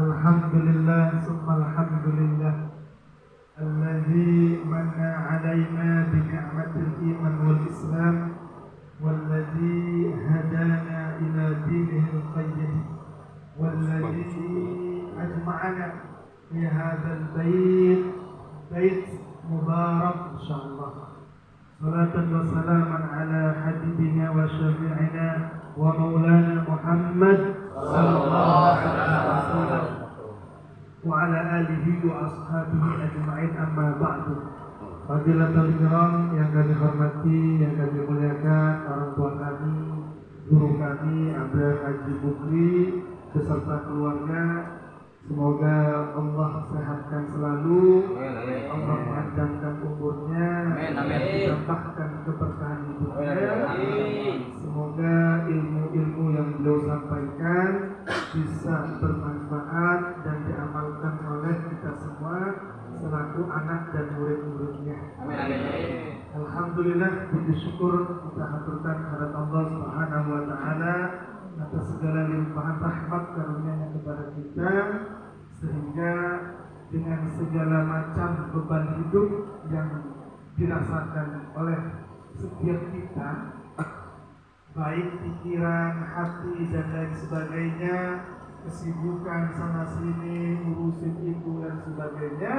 Alhamdulillah, summa alhamdulillah alladzi manna alaina bi ni'matil iman wal islam walladzi hadana ila dinihil qayyim walladzi ajma'ana fi hadzal bait mubarak insyaallah. Salatan wa salaman ala habibina wa syafi'ina wa maulana Muhammad sallallahu alaihi wasallam wa ala alihi wa ashabihi ajma'in, amma ba'du. Fadilatul kiram yang kami hormati, yang kami muliakan, orang tua kami, guru kami, Abdul Haji Bukri beserta keluarga, semoga Allah sehatkan selalu, Allah panjangkan umurnya, ditambahkan keberkahan hidupnya. Semoga ilmu-ilmu yang beliau sampaikan bisa bermanfaat dan diamalkan oleh kita semua selaku anak dan murid-muridnya. Alhamdulillah, puji syukur kita haturkan kehadirat Allah Subhanahu wa taala atas segala limpahan rahmat karunia-Nya kepada kita, sehingga dengan segala macam beban hidup yang dirasakan oleh setiap kita, baik pikiran, hati dan lain sebagainya, kesibukan sana sini, ngurusin itu dan sebagainya,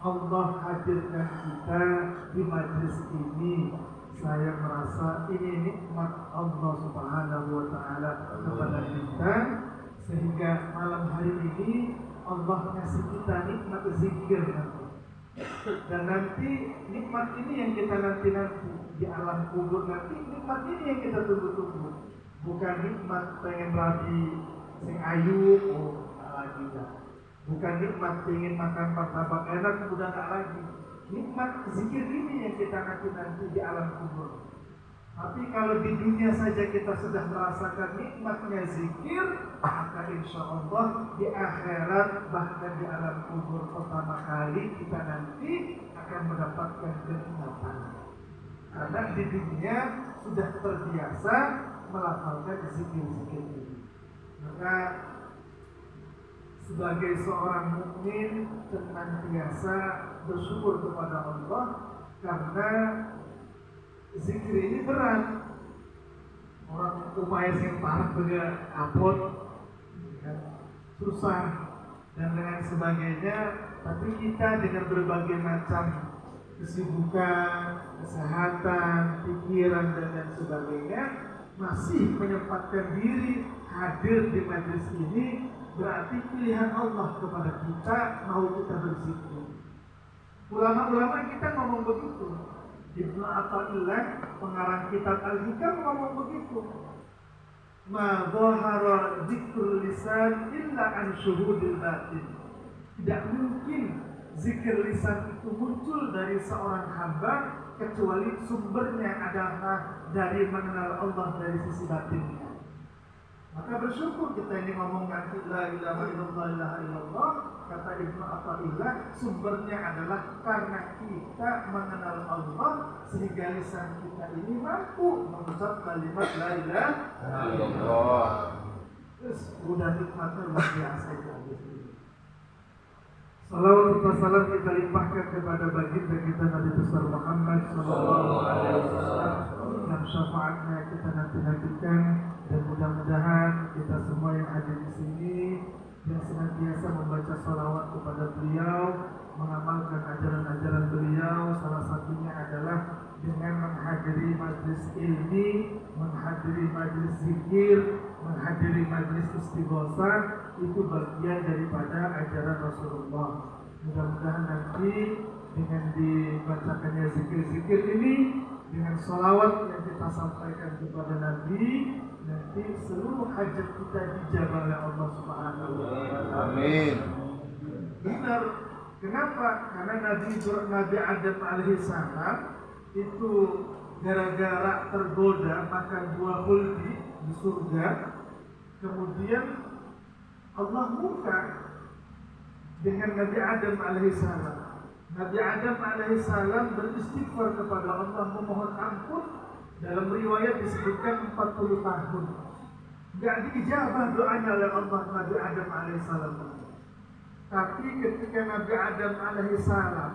Allah hadirkan kita di majlis ini. Saya merasa ini nikmat Allah Subhanahu wa taala kepada kita, sehingga malam hari ini Allah ngasih kita nikmat zikir nanti. Dan nanti nikmat ini yang kita nanti di alam kubur nanti, nikmat ini yang kita tunggu-tunggu. Bukan nikmat pengen rabi sing ayu, lagi dah. Bukan nikmat pengen makan martabak enak, udah tak lagi. Nikmat zikir ini yang kita nanti di alam kubur. Tapi kalau di dunia saja kita sudah merasakan nikmatnya zikir, maka insya Allah di akhirat, bahkan di alam kubur pertama kali kita nanti akan mendapatkan kenikmatan. Karena di dunia sudah terbiasa melafalkan zikir-zikir ini. Maka sebagai seorang mukmin senantiasa bersyukur kepada Allah, karena zikir ini berat. Orang upaya yang parah juga apot, susah dan lain sebagainya. Tapi kita dengan berbagai macam kesibukan, kesehatan, pikiran dan lain sebagainya masih menyempatkan diri hadir di majelis ini, berarti pilihan Allah kepada kita mau kita berzikir. Ulama-ulama kita ngomong begitu. Ibnu Athaillah, pengarang kitab Al-Hikam, ngomong begitu. Ma dhahara dzikrul lisan illa an syuhudil batin. Tidak mungkin zikir lisan itu muncul dari seorang hamba kecuali sumbernya adalah dari mengenal Allah dari sisi batinnya. Maka bersyukur kita ini ngomong nanti la ilaha illallah, la ilaha illallah, kata Ibnu Athaillah, sumbernya adalah karena kita mengenal Allah sehingga lisan kita ini mampu mengucap kalimat la ilaha illallah. Terus udah nikmatnya luar biasa itu. Salawat dan salam kita limpahkan kepada baginda kita Nabi besar Muhammad sallallahu alaihi wasallam, yang syafaatnya kita nanti-nantikan, dan mudah-mudahan kita semua yang ada di sini yang senantiasa membaca salawat kepada beliau, mengamalkan ajaran-ajaran beliau, salah satunya adalah dengan menghadiri majlis ilmi, menghadiri majlis zikir, menghadiri majlis istighosah, itu bagian daripada ajaran Rasulullah. Mudah-mudahan nanti dengan dibacakannya zikir-zikir ini, dengan salawat yang kita sampaikan kepada Nabi, nanti seluruh hajat kita dijabah oleh Allah Subhanahu wa taala. Amin. Benar. Kenapa? Karena Nabi Adam alaihissalam itu gara-gara tergoda makan buah khuldi di surga, kemudian Allah murka dengan Nabi Adam alaihissalam. Nabi Adam alaihissalam beristighfar kepada Allah memohon ampun. Dalam riwayat disebutkan 40 tahun. Gak diijabah doanya oleh Allah Nabi Adam alaihissalam. Tapi ketika Nabi Adam alaihissalam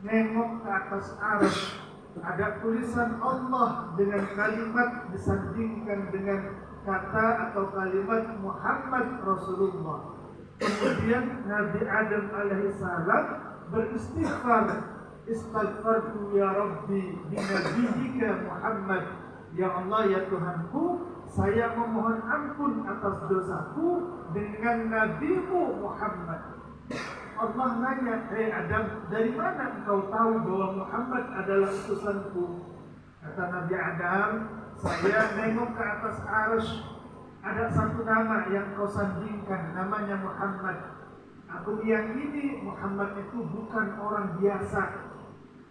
nengok ke atas arsy, ada tulisan Allah dengan kalimat disandingkan dengan kata atau kalimat Muhammad Rasulullah. Kemudian Nabi Adam alaihissalam beristighfar, istighfartu ya Rabbi binabiyyika Muhammad. Ya Allah, ya Tuhanku, saya memohon ampun atas dosaku dengan nabimu Muhammad. Allah nanya, hei Adam, dari mana engkau tahu bahwa Muhammad adalah utusanku? Kata Nabi Adam, saya nengok ke atas arsy, ada satu nama yang kau sandingkan, namanya Muhammad. Aku meyakini Muhammad itu bukan orang biasa.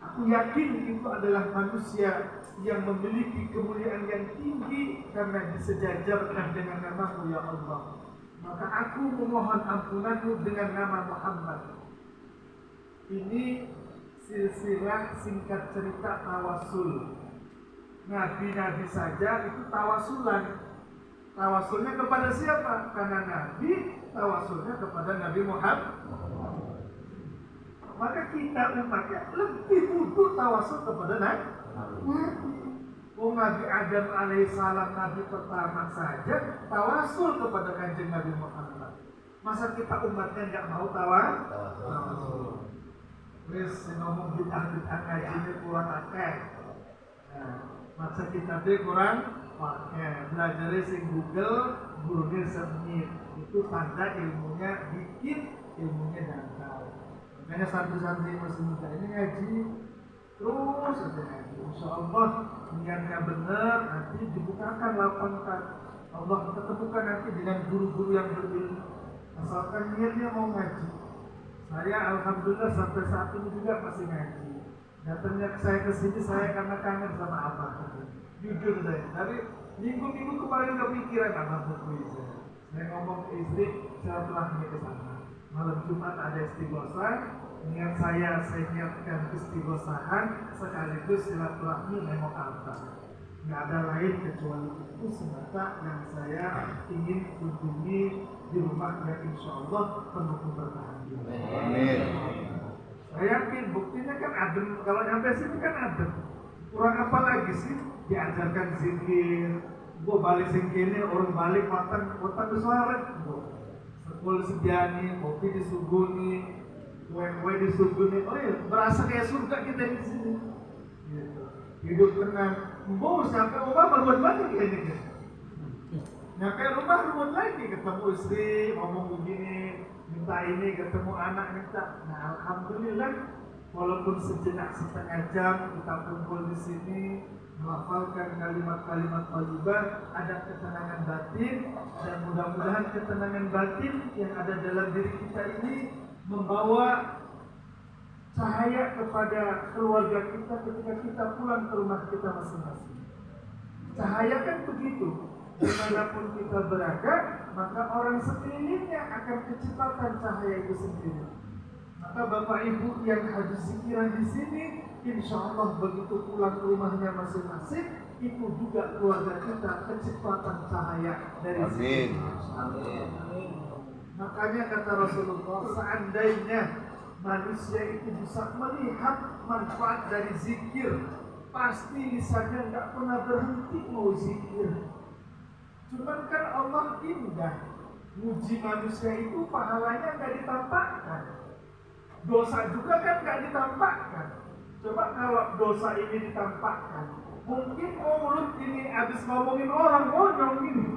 Aku yakin itu adalah manusia yang memiliki kemuliaan yang tinggi karena disejajarkan dengan namamu ya Allah. Maka aku memohon ampunanmu dengan nama Muhammad. Ini silsilah singkat cerita tawasul. Nabi-nabi saja itu tawasulan. Tawasulnya kepada siapa? Karena Nabi, tawasulnya kepada Nabi Muhammad. Maka kita umatnya lebih butuh tawasul kepada Nabi. Nabi Adam alaihissalam Nabi pertama saja tawasul kepada kanjeng Nabi Muhammad. Masa kita umatnya nggak mau tawasul? Wes ngomong bid'ah ngaji ini kurang akeh. Masa kita kurang pakai belajar sing Google, gurunya semit. Itu tanda ilmunya dikit, ilmunya dangkal. Makanya santri-santri masih muda ini ngaji terus saja ngaji. Insya Allah niatnya benar, nanti dibukakan lapangkan. Allah ketemukan nanti dengan guru-guru yang berilmu. Asalkan niatnya mau ngaji. Saya alhamdulillah sampai saat ini juga masih ngaji. Datangnya saya ke sini saya karena kangen sama abah. Jujur saya. Dari minggu-minggu kemarin kepikiran abah buku saya. Saya ngomong ke istri, saya telah ke sana. Malam Jumat ada istighosah. Niat saya niatkan istighosahan sekaligus silaturahmi nengok abah. Nggak ada lain kecuali itu semata yang saya ingin kunjungi di rumahnya, insya Allah penuh berbahagia. Amin. Saya yakin buktinya kan adem. Kalau nyampe sini kan adem. Kurang apa lagi sih? Diajarkan zikir. Gue balik sini orang balik makan suara. Sekul sediani, kopi disuguni, kue disuguni. Oh iya, berasa kayak surga kita di sini. Gitu. Hidup tenang. Bos sampai rumah berbuat banyak kayaknya. Nyampe rumah berbuat lagi, ketemu istri ngomong begini, minta ini, ketemu anak minta. Nah alhamdulillah, walaupun sejenak setengah jam kita kumpul di sini, melafalkan kalimat-kalimat thayyibah, ada ketenangan batin, dan mudah-mudahan ketenangan batin yang ada dalam diri kita ini membawa cahaya kepada keluarga kita ketika kita pulang ke rumah kita masing-masing. Cahaya kan begitu, dimanapun kita berada, maka orang sekelilingnya akan kecepatan cahaya itu sendiri. Maka Bapak Ibu yang habis zikiran di sini, insya Allah begitu pulang ke rumahnya masing-masing, itu juga keluarga kita kecepatan cahaya dari sini. Amin. Makanya kata Rasulullah, seandainya manusia itu bisa melihat manfaat dari zikir, pasti lisannya nggak pernah berhenti mau zikir. Cuman kan Allah indah, muji manusia itu pahalanya nggak ditampakkan. Dosa juga kan nggak ditampakkan. Coba kalau dosa ini ditampakkan, mungkin mulut ini habis ngomongin orang ngonyong gini.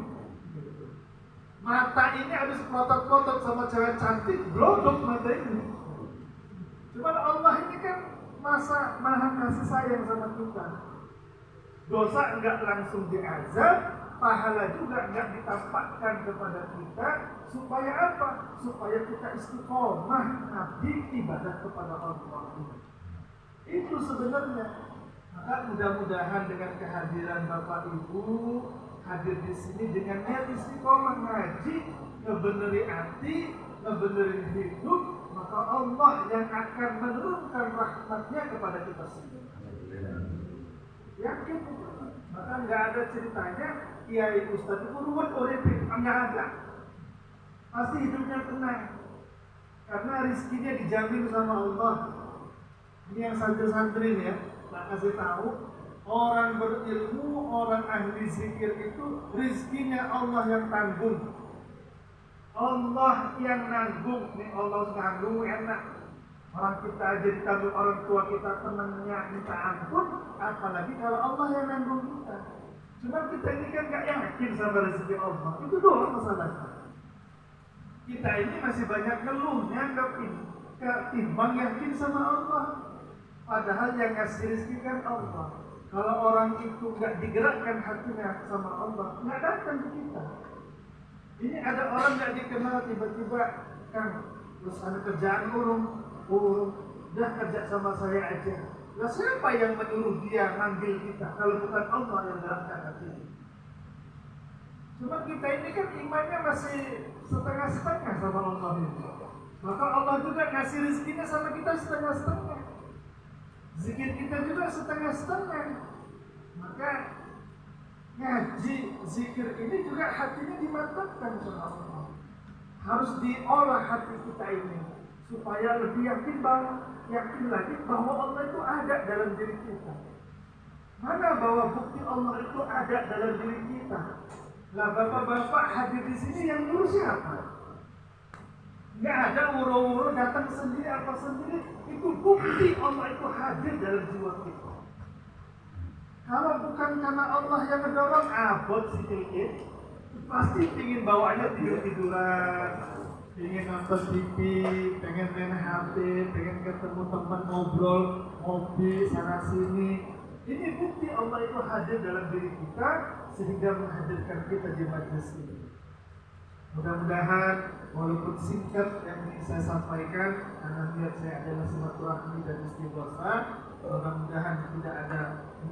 Mata ini habis pelotot-pelotot sama cewek cantik, blodok mata ini. Cuman Allah ini kan maha kasih sayang sama kita. Dosa enggak langsung diazab, pahala juga enggak ditampakkan kepada kita. Supaya apa? Supaya kita istiqomah abdi ibadah kepada Allah. Itu sebenarnya. Maka mudah-mudahan dengan kehadiran Bapak Ibu hadir di sini dengan niat istiqomah ngaji, ngebeneri hati, ngebeneri hidup, maka Allah yang akan menurunkan rahmatnya kepada kita semua. Yakin itu. Maka nggak ada ceritanya kiai ustaz itu ruwet uripin, nggak ada. Pasti hidupnya tenang. Karena rizkinya dijamin sama Allah. Ini yang santri-santri ya, tak kasih tahu. Orang berilmu, orang ahli zikir itu rizkinya Allah yang tanggung. Allah yang nanggung. Nih Allah nanggung enak. Orang kita aja ditanggung orang tua kita temannya minta ampun, apalagi kalau Allah yang nanggung kita. Cuma kita ini kan gak yakin sama rezeki Allah. Itu doang masalahnya. Kita ini masih banyak ngeluhnya ketimbang yakin sama Allah. Padahal yang ngasih rezeki kan Allah. Kalau orang itu gak digerakkan hatinya sama Allah, gak datang ke kita. Ini ada orang gak dikenal tiba-tiba, Kang, terus ada kerjaan urung, udah kerja sama saya aja. Lah siapa yang menyuruh dia manggil kita kalau bukan Allah yang gerakkan hatinya? Cuma kita ini kan imannya masih setengah-setengah sama Allah ini. Maka Allah juga ngasih rezekinya sama kita setengah-setengah. Zikir kita juga setengah-setengah. Maka ngaji zikir ini juga hatinya dimantapkan sama Allah. Harus diolah hati kita ini supaya lebih yakin lagi bahwa Allah itu ada dalam diri kita. Mana bahwa bukti Allah itu ada dalam diri kita? Lah bapak-bapak hadir di sini yang ngurus siapa? Nggak ada wuro-wuro datang sendiri apa sendiri. Itu bukti Allah itu hadir dalam jiwa kita. Kalau bukan karena Allah yang mendorong, abot sedikit, pasti ingin bawanya tidur-tiduran, ingin nonton TV, pengen main HP, pengen ketemu teman ngobrol, ngopi sana sini. Ini bukti Allah itu hadir dalam diri kita sehingga menghadirkan kita di majelis ini. Mudah-mudahan walaupun singkat yang ingin saya sampaikan, karena niat saya adalah silaturahmi dan istighosah, mudah-mudahan tidak ada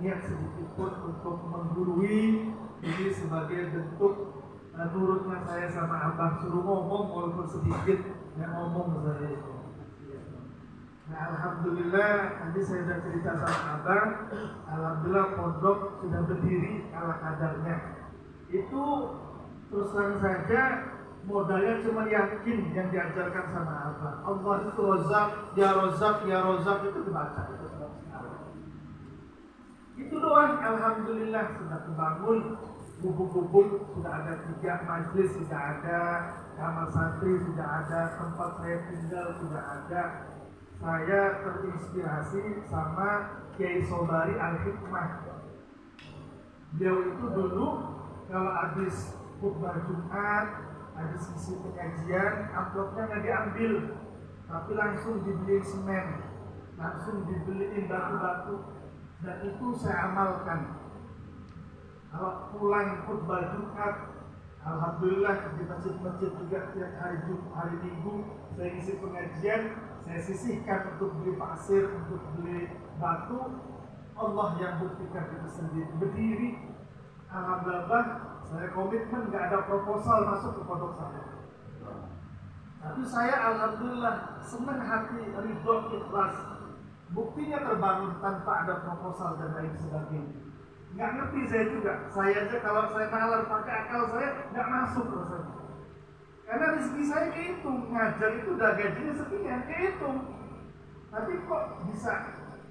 niat sedikit pun untuk menggurui. Ini sebagai bentuk nurutnya saya sama Abah, suruh ngomong walaupun sedikit yang ngomong saya itu. Nah alhamdulillah tadi saya sudah cerita sama Abah, alhamdulillah pondok sudah berdiri ala kadarnya. Itu terus terang saja modalnya cuma yakin yang diajarkan sama Abah. Allah itu Rozak, ya Rozak, ya Rozak itu dibaca itu sebab sekarang. Itu doang, alhamdulillah sudah terbangun. Gubuk-gubuk sudah ada 3 majlis sudah ada, kamar santri sudah ada, tempat saya tinggal sudah ada. Saya terinspirasi sama Kiai Sobari Al-Hikmah. Beliau itu dulu kalau habis khutbah Jumat, habis isi pengajian, amplopnya nggak diambil, tapi langsung dibeliin semen, langsung dibeliin batu-batu, dan itu saya amalkan. Kalau pulang khutbah Jumat, alhamdulillah di masjid-masjid juga tiap hari Minggu saya isi pengajian, saya sisihkan untuk beli pasir, untuk beli batu. Allah yang buktikan itu sendiri berdiri. Alhamdulillah saya komitmen nggak ada proposal masuk ke pondok saya. Tapi saya alhamdulillah senang hati, ridho, ikhlas. Buktinya terbangun tanpa ada proposal dan lain sebagainya. Nggak ngerti saya juga. Saya aja kalau saya nalar pakai akal saya nggak masuk rasanya. Karena rezeki saya kehitung, ngajar itu udah gajinya sekian, kehitung. Tapi kok bisa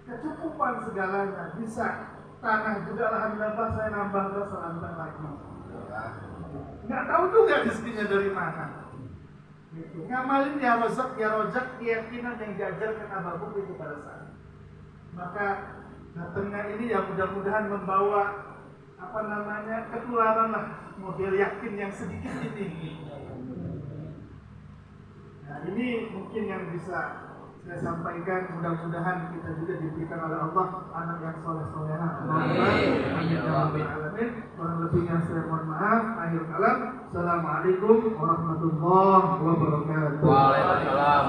kecukupan segalanya, bisa tanah juga alhamdulillah saya nambah selantang lagi. Nggak tahu juga rezekinya dari mana. Gitu. Ngamalin ya rozak, keyakinan yang diajarkan Abah Buk itu pada saat. Maka datangnya ini ya mudah-mudahan membawa ketularan lah model yakin yang sedikit ini. Nah ini mungkin yang bisa saya sampaikan, mudah-mudahan kita juga diberikan oleh Allah anak yang soleh-solehah. Amin. Kurang lebihnya saya mohon maaf. Akhir kalam. Assalamualaikum warahmatullahi wabarakatuh. Waalaikumsalam.